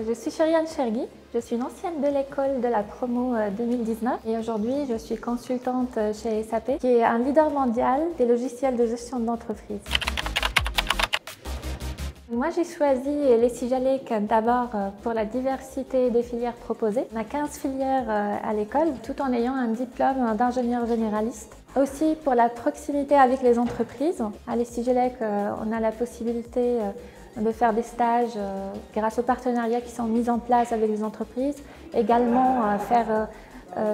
Je suis Sheriane Chergui, je suis une ancienne de l'école de la promo 2019 et aujourd'hui je suis consultante chez SAP qui est un leader mondial des logiciels de gestion d'entreprise. Moi j'ai choisi les Sijalec d'abord pour la diversité des filières proposées. On a 15 filières à l'école tout en ayant un diplôme d'ingénieur généraliste. Aussi pour la proximité avec les entreprises. À les Sijalec on a la possibilité de faire des stages grâce aux partenariats qui sont mis en place avec les entreprises, également faire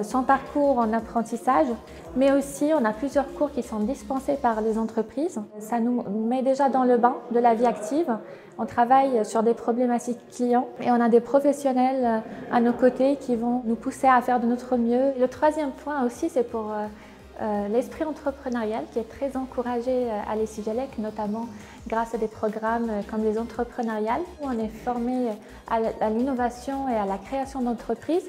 son parcours en apprentissage, mais aussi on a plusieurs cours qui sont dispensés par les entreprises. Ça nous met déjà dans le bain de la vie active. On travaille sur des problématiques clients et on a des professionnels à nos côtés qui vont nous pousser à faire de notre mieux. Le troisième point aussi, c'est pour l'esprit entrepreneurial qui est très encouragé à les Sijalec, notamment grâce à des programmes comme les entrepreneuriales où on est formé à l'innovation et à la création d'entreprises.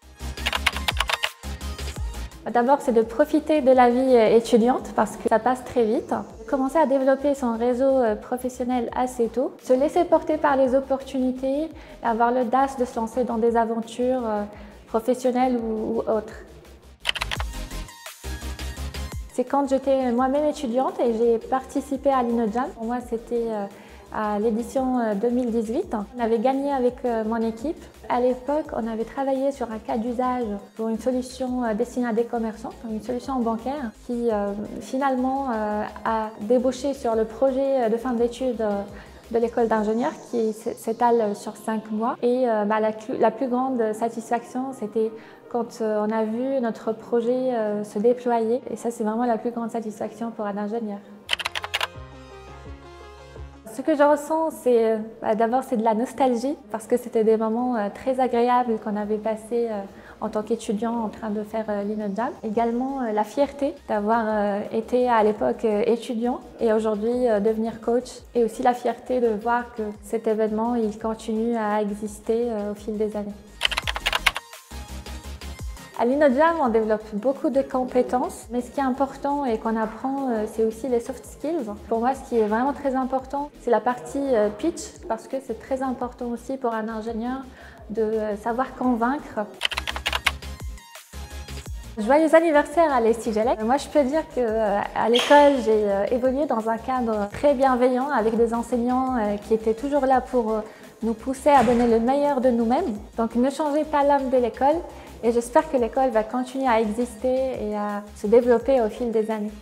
D'abord, c'est de profiter de la vie étudiante parce que ça passe très vite. Commencer à développer son réseau professionnel assez tôt, se laisser porter par les opportunités, avoir l'audace de se lancer dans des aventures professionnelles ou autres. C'est quand j'étais moi-même étudiante et j'ai participé à l'InnoJam. Pour moi, c'était à l'édition 2018. On avait gagné avec mon équipe. À l'époque, on avait travaillé sur un cas d'usage pour une solution destinée à des commerçants, une solution bancaire qui finalement a débouché sur le projet de fin d'études de l'école d'ingénieurs qui s'étale sur 5 mois. Et la plus grande satisfaction, c'était quand on a vu notre projet se déployer. Et ça, c'est vraiment la plus grande satisfaction pour un ingénieur. Ce que je ressens, c'est d'abord c'est de la nostalgie parce que c'était des moments très agréables qu'on avait passés en tant qu'étudiant en train de faire l'InnoJam. Également la fierté d'avoir été à l'époque étudiant et aujourd'hui devenir coach. Et aussi la fierté de voir que cet événement il continue à exister au fil des années. À l'InnoJam, on développe beaucoup de compétences, mais ce qui est important et qu'on apprend, c'est aussi les soft skills. Pour moi, ce qui est vraiment très important, c'est la partie pitch, parce que c'est très important aussi pour un ingénieur de savoir convaincre. Joyeux anniversaire à les Sijalec. Moi, je peux dire qu'à l'école, j'ai évolué dans un cadre très bienveillant avec des enseignants qui étaient toujours là pour nous pousser à donner le meilleur de nous-mêmes. Donc, ne changez pas l'âme de l'école. Et j'espère que l'école va continuer à exister et à se développer au fil des années.